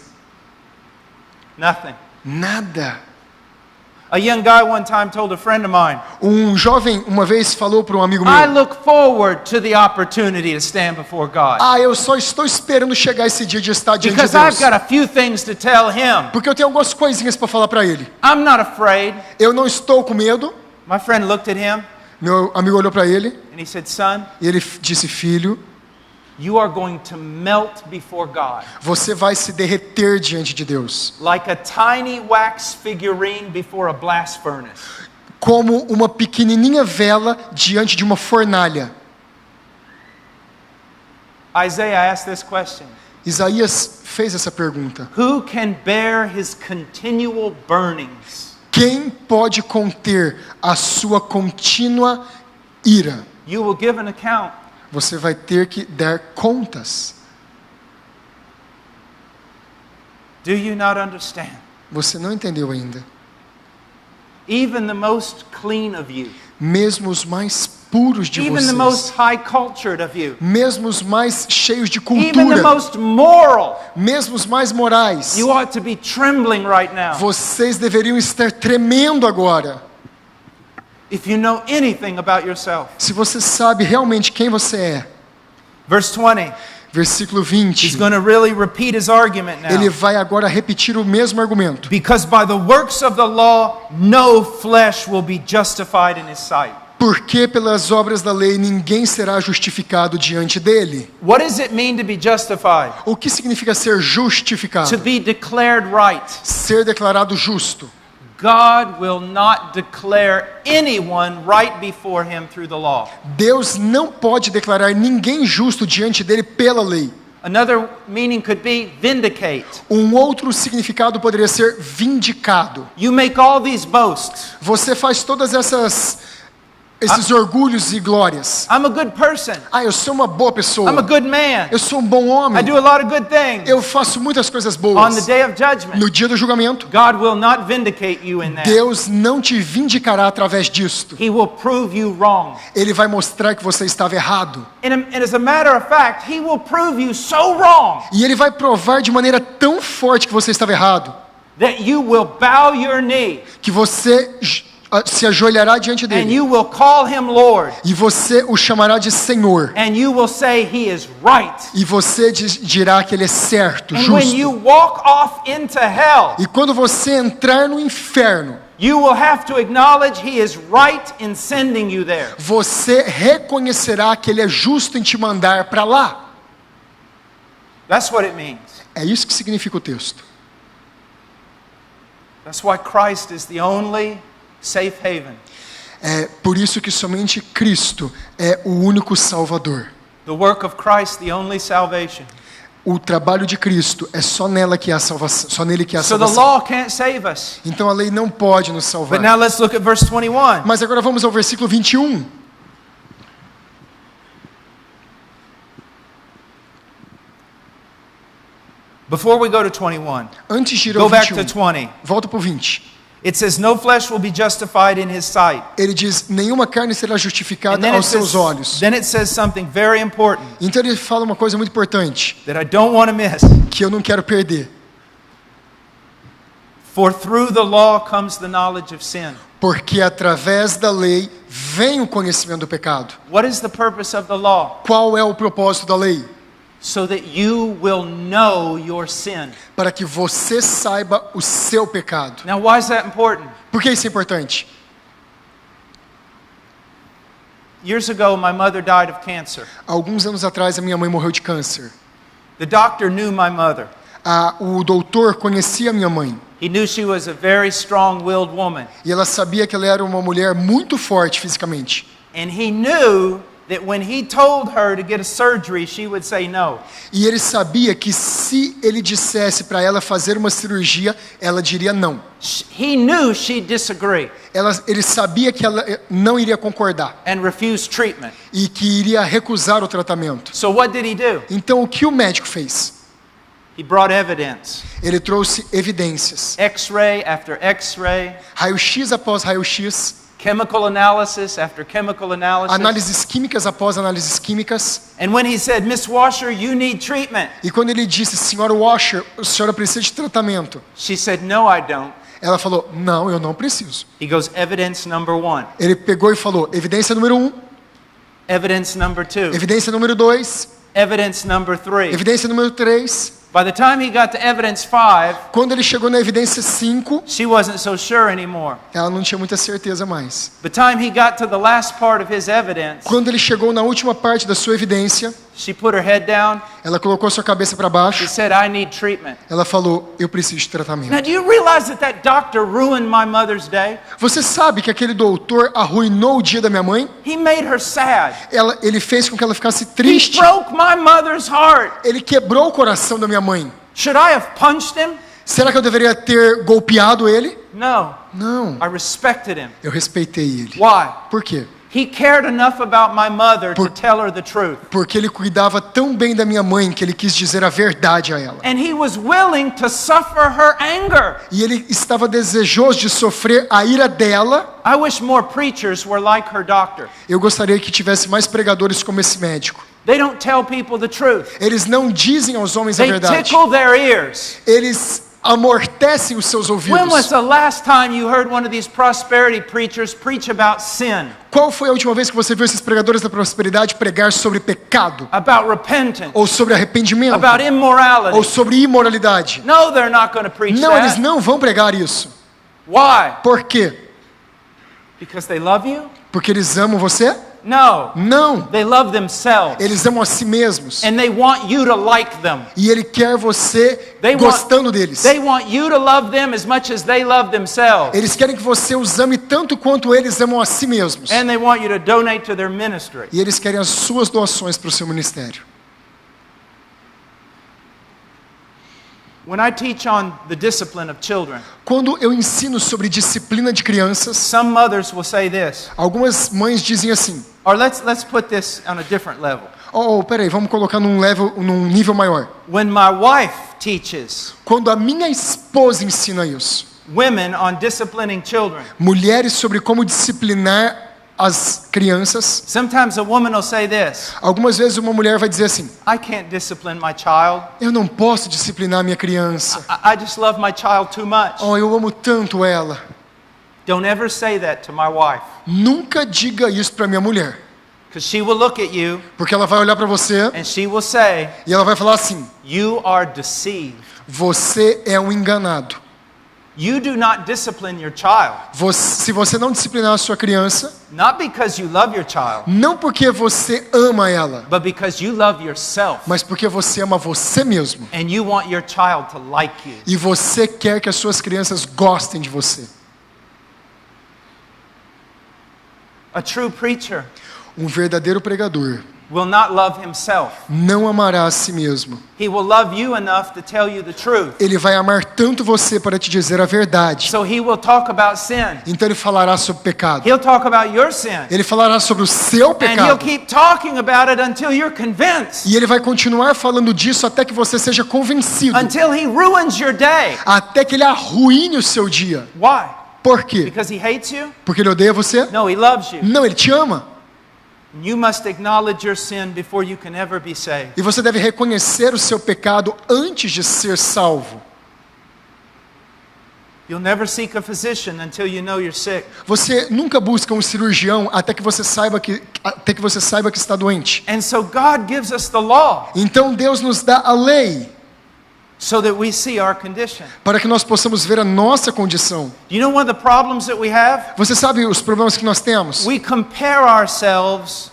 Nothing. Nada. A young guy one time told a friend of mine, Um jovem uma vez falou para um amigo I meu: look forward to the opportunity to stand before God. eu só estou esperando chegar esse dia de estar diante de Because I've Deus. got a few things to tell him. Porque eu tenho algumas coisinhas para falar para ele. I'm not afraid. Eu não estou com medo. My friend looked at him Meu amigo olhou para ele and he said, son, e ele disse: filho, you are going to melt before God você vai se derreter diante de Deus, like a tiny wax figurine before a blast furnace. como uma pequenininha vela diante de uma fornalha. Isaiah asked this question. Isaías fez essa pergunta: Who can bear his continual burnings? quem pode conter a sua contínua ira? You will give an account. Você vai ter que dar contas. Do you not understand? Você não entendeu ainda. Even the most clean of you, Mesmo os mais puros de even the vocês, most high cultured of you, mesmo os mais cheios de even the cultura, most moral, mesmo os mais morais, you ought to be trembling right now. vocês deveriam estar tremendo agora. If you know anything about yourself. Se você sabe realmente quem você é. Verse 20. Versículo He's 20. going to really repeat his argument now. Ele vai agora repetir o mesmo argumento. Because by the works of the law, no flesh will be justified in his sight. Porque pelas obras da lei ninguém será justificado diante dele. What does it mean to be justified? O que significa ser To justificado? be declared right. Ser declarado justo. God will not declare anyone right before him through the law. Deus não pode declarar ninguém justo diante dele pela lei. Another meaning could be vindicate. Um outro significado poderia ser vindicado. You make all these boasts. Você faz todas esses orgulhos e glórias. I'm a good person. Eu sou uma boa pessoa. I'm a good man. Eu sou um bom homem. I do a lot of good things. Eu faço muitas coisas On boas. the day of judgment, No dia do julgamento, God will not vindicate you in that. Deus não te vindicará através disto. He will prove you wrong. Ele vai mostrar que você estava errado. And as a matter of fact, he will prove you so wrong E ele vai provar de maneira tão forte que você estava errado, that you will bow your knee que você se ajoelhará diante and dele. you will call him Lord E você o chamará de Senhor. and you will say he is right. E você dirá que ele é certo, And when you justo. walk off into hell, E quando você entrar no inferno, you will have to acknowledge he is right in sending you there. você reconhecerá que ele é justo em te mandar para lá. That's what it means. É isso que significa o texto. That's why Christ is the only safe haven. É por isso que somente Cristo é o único Salvador. The work of Christ, the only salvation. O trabalho de Cristo é só nela que há salvação, só nele que há So the salvação. law can't save us. Então a lei não pode nos But salvar. now let's look at verse 21. Mas agora vamos ao versículo 21. Before we go to 21, Antes de ir go ao back to 21, 20. volta para o 20. It says, no flesh will be justified in his sight. Ele diz, nenhuma carne será And justificada then aos seus olhos. it says something very important Então ele fala uma coisa muito importante, that I don't want to miss. que eu não quero perder. For through the law comes the knowledge of sin. Porque através da lei vem o conhecimento do pecado. What is the purpose of the law? Qual é o propósito da lei? So that you will know your sin. Para que você saiba o seu pecado. Now, why is that important? Por que isso é importante? Years ago, my mother died of cancer. Alguns anos atrás, a minha mãe morreu de câncer. The doctor knew my mother. O doutor conhecia a minha mãe. He knew she was a very strong-willed woman. E ela sabia que ela era uma mulher muito forte fisicamente. And he knew that when he told her to get a surgery, she would say no. E ele sabia que se ele dissesse para ela fazer uma cirurgia, ela diria não. He knew she'd disagree Ele sabia que ela não iria concordar and refuse treatment. e que iria recusar o tratamento. So what did he do? Então o que o médico fez? He brought evidence. Ele trouxe evidências. X-ray after X-ray, Raio-X após raio-X, chemical analysis after chemical analysis. análises químicas após análises químicas. And when he said, Miss Washer, you need treatment, E quando ele disse, senhora Washer, a senhora precisa de tratamento, she said, no, I don't. ela falou, não, eu não preciso. He goes, evidence number 1, Ele pegou e falou, evidência número 1, evidence number 2, evidência número 2, evidence number 3. evidência número 3. By the time he got to evidence 5, Quando ele chegou na evidência 5, she wasn't so sure anymore. ela não tinha muita certeza mais. By the time he got to the last part of his evidence, Quando ele chegou na última parte da sua evidência, she put her head down Ela colocou sua cabeça para She baixo. said, I need treatment. Ela falou, eu preciso de Now, tratamento. do you realize that that doctor ruined my mother's day? Você sabe que aquele doutor arruinou o dia da minha mãe? He made her sad. Ele fez com que ela ficasse He triste. broke my mother's heart. Ele quebrou o coração da minha mãe. Should I have punched him? Será que eu deveria ter golpeado ele? No. Não. I respected him. Eu respeitei ele. Why? Por quê? He cared enough about my mother to tell her the truth. Porque ele cuidava tão bem da minha mãe que ele quis dizer a verdade a ela. And he was willing to suffer her anger. E ele estava desejoso de sofrer a ira dela. I wish more preachers were like her doctor. Eu gostaria que tivesse mais pregadores como esse médico. They don't tell people the truth. Eles não dizem aos homens a They verdade. tickle their ears. Eles amortecem os seus When was ouvidos. the last time you heard one of these prosperity preachers preach about sin, Qual foi a última vez que você viu esses pregadores da prosperidade pregar sobre pecado? about repentance, Ou sobre arrependimento? about Ou immorality? sobre imoralidade? No, they're not going to preach Não, eles that. não vão pregar isso. Why? Por quê? Because they love you? Porque eles amam você? No. Não. They love themselves. Eles amam a si mesmos. And they want you to like them. E ele quer você They gostando deles. They want you to love them as much as they love themselves. Eles querem que você os ame tanto quanto eles amam a si mesmos. And they want you to donate to their ministry. E eles querem as suas doações para o seu ministério. When I teach on the discipline of children, Quando eu ensino sobre disciplina de crianças, some mothers will say this, algumas mães dizem assim: or let's put this on a different level. peraí, vamos colocar num nível maior. When my wife teaches Quando a minha esposa ensina isso, women on disciplining children, mulheres sobre como disciplinar as crianças, sometimes a woman will say this, algumas vezes uma mulher vai dizer assim: I can't discipline my child. eu não posso disciplinar minha criança. I just love my child too much. Eu amo tanto ela. Don't ever say that to my wife, Nunca diga isso para minha mulher, because she will look at you porque ela vai olhar para você and she will say, e ela vai falar assim: you are deceived. você é um enganado. You do not discipline your child, Se você não disciplinar a sua criança, not because you love your child, não porque você ama ela, but because you love yourself mas porque você ama você mesmo. and you want your child to like you. E você quer que as suas crianças gostem de você. A true preacher Um verdadeiro pregador will not love himself. não amará a si mesmo. He will love you enough to tell you the truth. Ele vai amar tanto você para te dizer a verdade. So he will talk about sin. Então ele falará sobre pecado. He'll talk about your sin. Ele falará sobre o seu And he'll pecado. keep talking about it until you're convinced. E ele vai continuar falando disso até que você seja convencido. Until he ruins your day. Até que ele arruine o seu dia. Why? Por quê? Because he hates you? Porque ele odeia você? No, he loves you. Não, ele te ama. You must acknowledge your sin before you can ever be saved. E você deve reconhecer o seu pecado antes de ser salvo. You'll never seek a physician until you know you're sick. Você nunca busca um cirurgião até que você saiba que está doente. And so God gives us the law Então Deus nos dá a lei so that we see our condition. para que nós possamos ver a nossa condição. Do you know one of the problems that we have? Você sabe os problemas que nós temos? We compare ourselves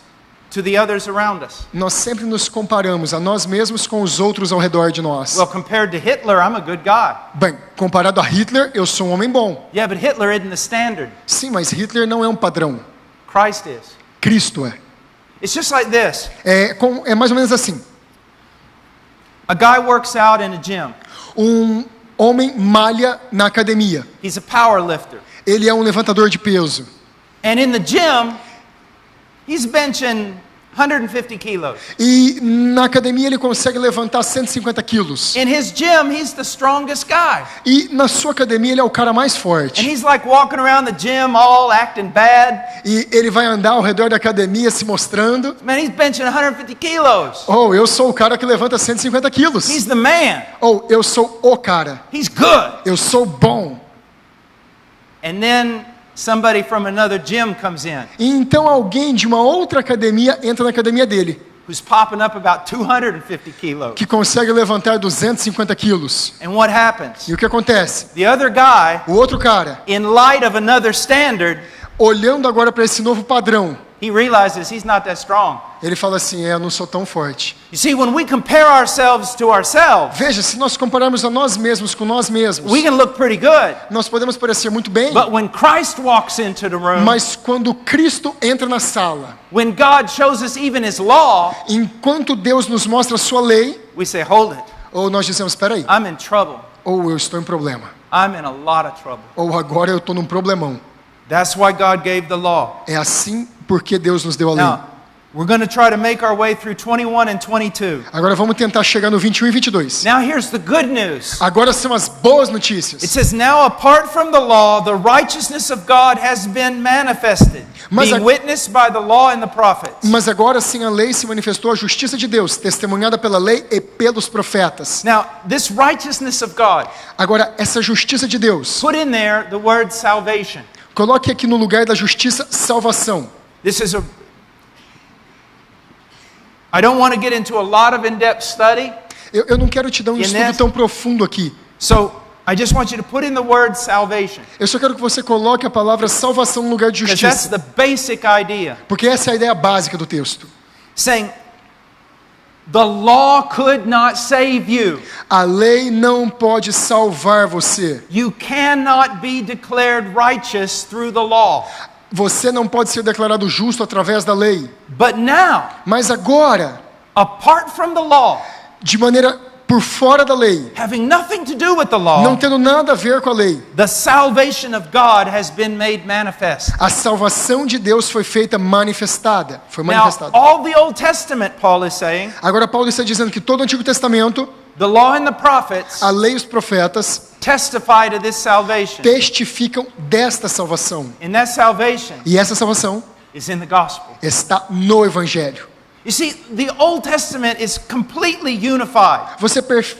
to the others around us. Nós sempre nos comparamos a nós mesmos com os outros ao redor de nós. Well, compared to Hitler, I'm a good guy. Bem, comparado a Hitler, eu sou um homem bom. Yeah, but Hitler isn't the standard. Sim, mas Hitler não é um padrão. Christ is. Cristo é. It's just like this. É mais ou menos assim. A guy works out in a gym. Um homem malha na academia. He's a power lifter. Ele é um levantador de peso. And in the gym, he's benching 150 kilos. E na academia ele consegue levantar 150 quilos. In his gym, he's the strongest guy. E na sua academia ele é o cara mais And forte. he's like walking around the gym all acting bad. E ele vai andar ao redor da academia se mostrando. Man, he's benching 150 kilos. Eu sou o cara que levanta 150 quilos. He's the man. Eu sou o cara. He's good. Eu sou bom. And then somebody from another gym comes in E então alguém de uma outra academia entra na academia dele, who's popping up about 250 kilos. que consegue levantar 250 quilos. And what happens? E o que acontece? The other guy, O outro cara, in light of another standard, olhando agora para esse novo padrão, he realizes he's not that strong. Ele fala assim, eu não sou tão forte. You see, when we compare ourselves to ourselves, Veja, se nós compararmos a nós mesmos com nós mesmos, we can look pretty good. nós podemos parecer muito bem, But when Christ walks into the room, mas quando Cristo entra na sala, when God shows us even his law, enquanto Deus nos mostra a sua lei, we say, hold it, ou nós dizemos, espera aí, I'm in trouble. ou eu estou em problema, I'm in a lot of trouble. ou agora eu estou num problemão. That's why God gave the law. É assim porque Deus nos deu a lei. Now, we're going to try to make our way through 21 and 22. Agora vamos tentar chegar no 21 e 22. Now here's the good news. Agora são as boas It notícias. says, now apart from the law, the righteousness of God has been manifested, Mas being a- witnessed by the law and the prophets. Mas agora sim a lei se manifestou a justiça de Deus, testemunhada pela lei e pelos profetas. Now, this righteousness of God, Agora, essa justiça de Deus, put in there the word salvation. coloque aqui no lugar da justiça, salvação. This is a... I don't want to get into a lot of in-depth study, Eu não quero te dar um estudo Inês? tão profundo aqui. so I just want you to put in the word salvation, Eu só quero que você coloque a palavra salvação no lugar de because that's justiça. the basic idea. Porque essa é a ideia básica do texto. Saying, the law could not save you. A lei não pode salvar você. You cannot be declared righteous through the law. Você não pode ser declarado justo através da lei. But now, Mas agora, apart from the law, de maneira por fora da lei, having nothing to do with the não law, tendo nada a ver com a lei, the salvation of God has been made manifest. a salvação de Deus foi feita manifestada. Foi Now, manifestada. all the Old Testament, Paul is saying, Agora Paulo está dizendo que todo o Antigo Testamento, the law and the prophets a lei e os profetas testify to this salvation. testificam desta salvação. And that salvation E essa salvação is in the gospel. está no Evangelho. You see, the Old Testament is completely unified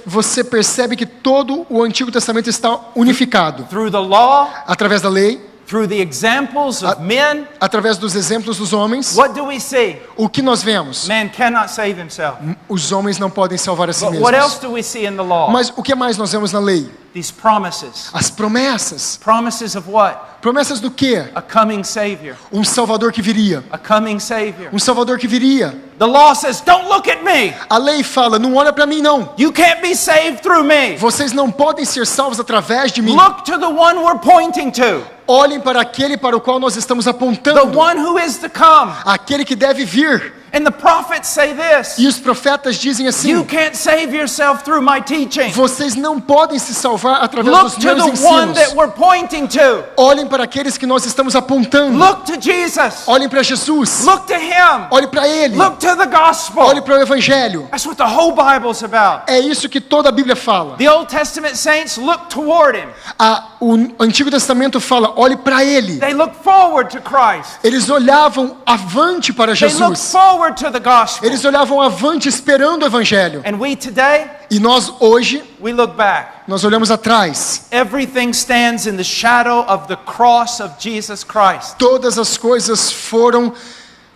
Você percebe que todo o Antigo Testamento está unificado through the law, através da lei, through the examples of men. através dos exemplos dos homens. What do we see? O que nós vemos? Man cannot save himself. Os homens não podem salvar a si But what else mesmos. do we see in the law? Mas o que mais nós vemos na lei? These promises. As promessas. Promises of what? Promessas do quê? A coming Savior. Um Salvador que viria. A coming Savior. Um Salvador que viria. The law says, don't look at me. A lei fala, não olha para mim não. You can't be saved through me. Vocês não podem ser salvos através de mim. Look to the one we're pointing to. Olhem para aquele para o qual nós estamos The apontando. one who is to come. Aquele que deve vir. And the prophets say this. E os profetas dizem You assim, can't save yourself through my teaching. vocês não podem se salvar através Look dos to meus the one ensinos. that we're pointing to. Olhem para aqueles que nós estamos apontando. Look to Jesus. Olhem para Jesus. Look to him. Olhem para Ele. Look to the gospel. Olhem para o Evangelho. That's what the whole Bible's about. É isso que toda a Bíblia fala. The Old Testament saints look toward him. O Antigo Testamento fala, olhe para Ele. They look forward to Christ. Eles olhavam avante para They look Jesus. forward to the gospel. Eles olhavam avante esperando o Evangelho. And we today, E nós hoje, we look back. nós olhamos atrás. Everything stands in the shadow of the cross of Jesus Christ. Todas as coisas foram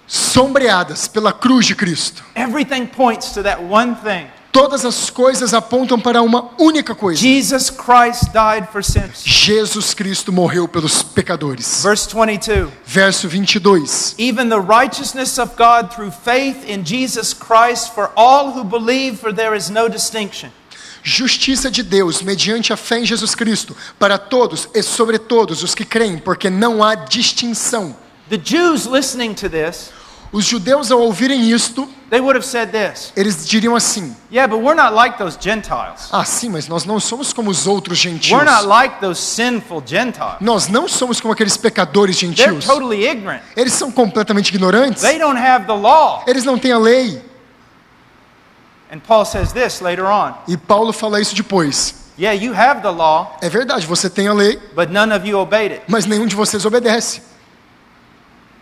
sombreadas pela cruz de Cristo. Everything points to that one thing. Todas as coisas apontam para uma única coisa. Jesus Christ died for sins. Jesus Cristo morreu pelos pecadores. Verse 22. Verso 22. Even the righteousness of God through faith in Jesus Christ for all who believe, for there is no distinction. Justiça de Deus mediante a fé em Jesus Cristo para todos e sobre todos os que creem, porque não há distinção. The Jews listening to this, Os judeus, ao ouvirem isto, they would have said this. eles diriam assim: Yeah, but we're not like those Gentiles. ah, sim, mas nós não somos como os outros gentios. We're not like those sinful Gentiles. Nós não somos como aqueles pecadores They're gentios. totally ignorant. Eles são completamente ignorantes. They don't have the law. Eles não têm a lei. And Paul says this later on. E Paulo fala isso depois. Yeah, you have the law, É verdade, você tem a lei, but none of you obeyed it. mas nenhum de vocês obedece.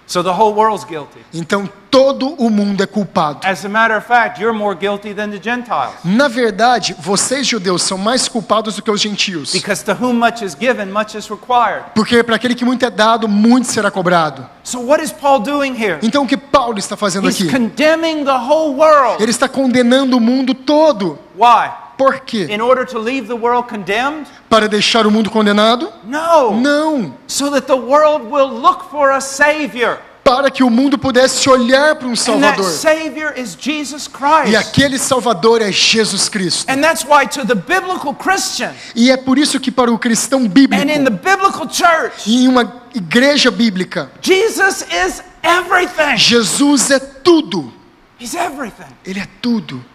So the whole world's guilty. Então todo o mundo é culpado. As a matter of fact, you're more guilty than the Gentiles. Na verdade, vocês judeus são mais culpados do que os gentios. Because to whom much is given, much is required. Porque para aquele que muito é dado, muito será cobrado. So what is Paul doing here? Então o que Paulo está fazendo He's aqui? condemning the whole world. Ele está condenando o mundo todo. Why? Por quê? In order to leave the world condemned? Para deixar o mundo condenado? No. Não. So that the world will look for a Savior. para que o mundo pudesse olhar para um And that Salvador. Savior is Jesus E Christ. aquele Salvador é Jesus Cristo. And that's why to the biblical Christian E é por isso que para o cristão and in bíblico, the biblical church, e em uma igreja bíblica, Jesus is everything. Jesus é tudo. He's everything. Ele é tudo.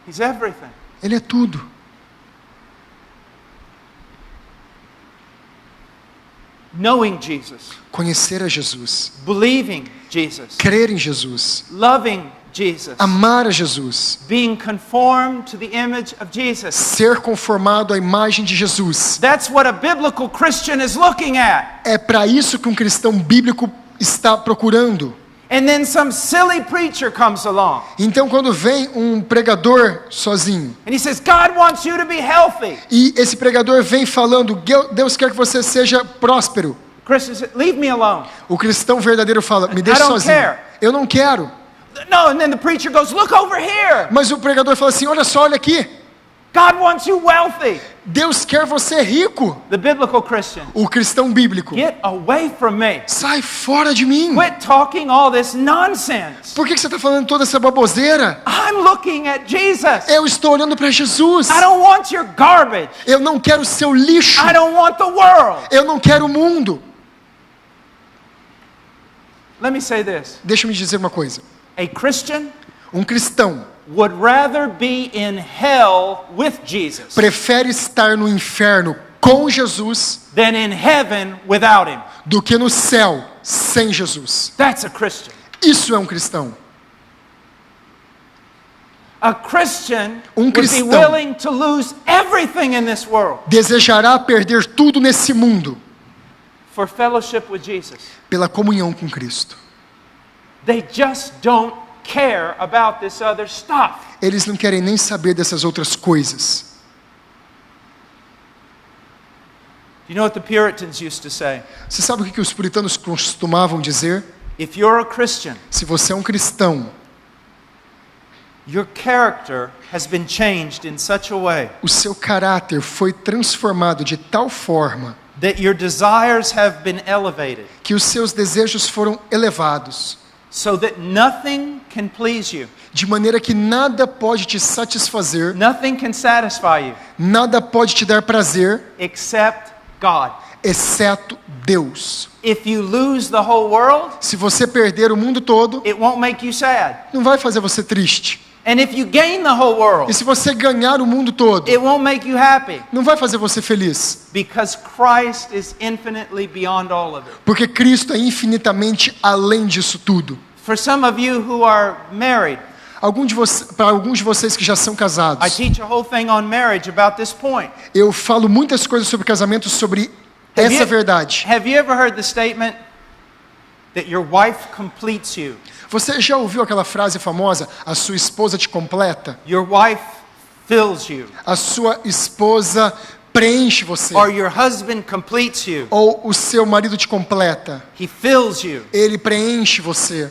He's everything. Ele é tudo. Knowing Jesus, Conhecer a Jesus, believing Jesus, crer em Jesus, loving Jesus, amar a Jesus, being conformed to the image of Jesus. ser conformado à imagem de Jesus. That's what a biblical Christian is looking at. É para isso que um cristão bíblico está procurando. And then some silly preacher comes along Então, quando vem um pregador sozinho, and he says, God wants you to be healthy. e esse pregador vem falando, Deus quer que você seja próspero, Christian says, leave me alone. o cristão verdadeiro fala, me deixe I don't sozinho. care. Eu não quero. No, and then the preacher goes, look over here. Mas o pregador fala assim, olha só, olha aqui. God wants you wealthy. Deus quer você rico. The biblical Christian, O cristão bíblico, get away from me. sai fora de mim. Quit talking all this nonsense. Por que você está falando toda essa baboseira? I'm looking at Jesus. Eu estou olhando para Jesus. I don't want your garbage. Eu não quero o seu lixo. I don't want the world. Eu não quero o mundo. Let me say this. Deixa-me dizer uma coisa. A Christian Um cristão would rather be in hell with Jesus prefere estar no inferno com Jesus than in heaven without him. do que no céu sem Jesus. That's a Christian. Isso é um cristão. A Christian would be cristão. willing to lose everything in this world Desejará perder tudo nesse mundo for fellowship with Jesus. pela comunhão com Cristo. They just don't care about this other stuff. Eles não querem nem saber dessas outras coisas. You know what the Puritans used to say? Você sabe o que os puritanos costumavam dizer? If you're a Christian, Se você é um cristão, your character has been changed in such a way o seu caráter foi transformado de tal forma that your desires have been elevated que os seus desejos foram elevados, so that nothing can please you. de maneira que nada pode te satisfazer, Nothing can satisfy you nada pode te dar prazer, except God. exceto Deus. If you lose the whole world, Se você perder o mundo todo, it won't make you sad. não vai fazer você triste. And if you gain the whole world, E se você ganhar o mundo todo, it won't make you happy não vai fazer você feliz. because Christ is infinitely beyond all of it. Porque Cristo é infinitamente além disso tudo. For some of you who are married, Para alguns de vocês que já são I casados, teach a whole thing on marriage about this point. eu falo muitas coisas sobre casamento, sobre essa verdade. Have you ever heard the statement that your wife completes you? Você já ouviu aquela frase famosa, a sua esposa te completa? Your wife fills you. A sua esposa preenche você. Or your husband completes you. Ou o seu marido te completa. He fills you. Ele preenche você.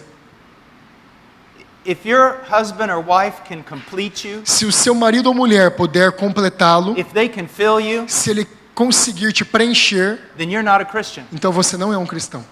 If your husband or wife can complete you, Se o seu marido ou mulher puder completá-lo, if they can fill you, se ele conseguir te preencher, then you're not a Christian. então você não é um cristão.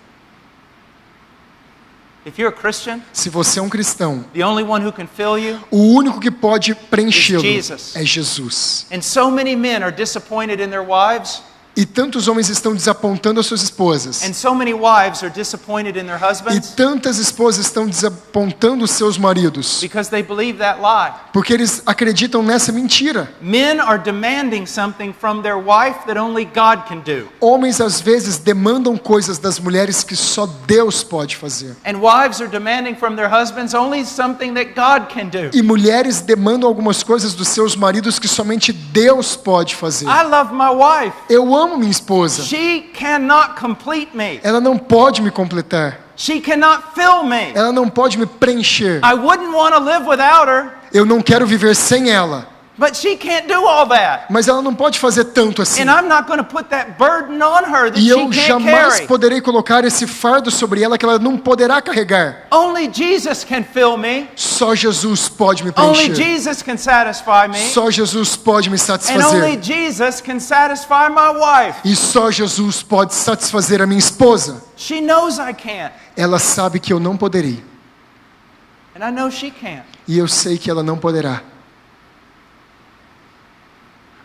If you're a Christian, Se você é um cristão, the only one who can fill you, o único que pode preenchê-lo Jesus. é Jesus. and so many men are disappointed in their wives, E tantos homens estão desapontando as suas esposas. and so many wives are disappointed in their E husbands tantas esposas estão desapontando os seus maridos. because they believe that lie. Porque eles acreditam nessa mentira. Men are demanding something from their wife that only God can do. Homens às vezes demandam coisas das mulheres que só Deus pode fazer. And wives are demanding from their husbands only something that God can do. E mulheres demandam algumas coisas dos seus maridos que somente Deus pode fazer. I love my wife. Eu amo minha esposa. She cannot complete me. Ela não pode me completar. She cannot fill me. Ela não pode me preencher. I wouldn't want to live without her, Eu não quero viver sem ela. But she can't do all that. Mas ela não pode fazer tanto assim. And I'm not going to put that burden on her that E she eu can't jamais carry. poderei colocar esse fardo sobre ela que ela não poderá carregar. Only Jesus can fill me. Só Jesus pode me Only preencher. Jesus can satisfy me. Só Jesus pode me And only satisfazer. Jesus can satisfy my wife. E só Jesus pode satisfazer a minha esposa. She knows I can't. Ela sabe que eu não poderei. And I know she can't. E eu sei que ela não poderá.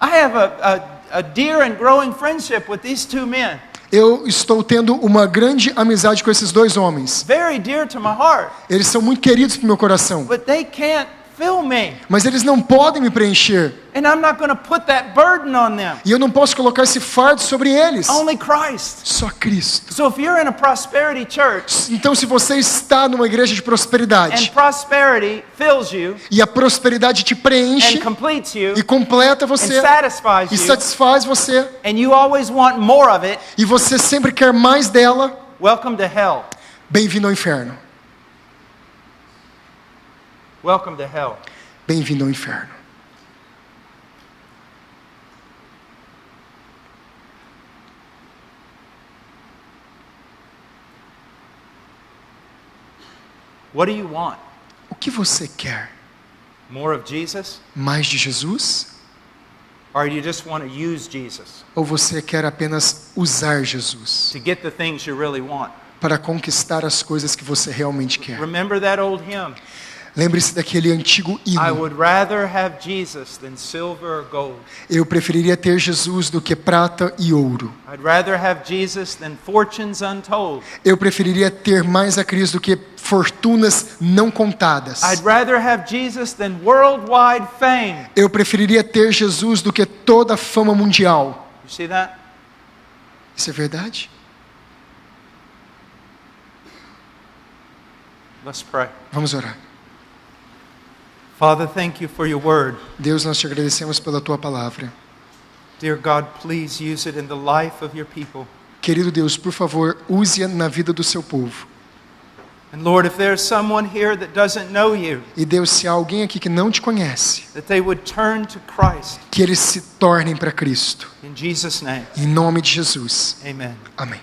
I have a dear and growing friendship with these two men. Eu estou tendo uma grande amizade com esses dois homens. Very dear to my heart. Eles são muito queridos para o meu coração. But they can't fill me. Mas eles não podem me preencher. And I'm not going to put that burden on them. E eu não posso colocar esse fardo sobre eles. Only Christ. Só Cristo. So if you're in a prosperity church Então, se você está numa igreja de and prosperidade prosperity fills you e a prosperidade te preenche and completes you e completa and você satisfies e you satisfaz você and you always want more of it, e você sempre quer mais dela, welcome to hell. bem-vindo ao inferno. Welcome to hell. Bem-vindo ao inferno. What do you want? O que você quer? More of Jesus? Mais de Jesus? Or you just want to use Jesus Ou você quer apenas usar Jesus to get the things you really want? para conquistar as coisas que você realmente quer? Remember that old hymn? Lembre-se daquele antigo I hino. would rather have Jesus than silver or gold. Eu preferiria ter Jesus do que prata e ouro. I'd rather have Jesus than fortunes untold. Eu preferiria ter mais a Cristo do que fortunas não contadas. I'd rather have Jesus than worldwide fame. Eu preferiria ter Jesus do que toda a fama mundial. You see that? Isso é verdade? Let's pray. Vamos orar. Father, thank you for your word. Deus, nós te agradecemos pela tua palavra. Dear God, please use it in the life of your people. Querido Deus, por favor, use-a na vida do seu povo. And Lord, if there's someone here that doesn't know you, E Deus, se há alguém aqui que não te conhece, that they would turn to Christ. que eles se tornem para Cristo. In Jesus' name, Em nome de Jesus. amen. Amém.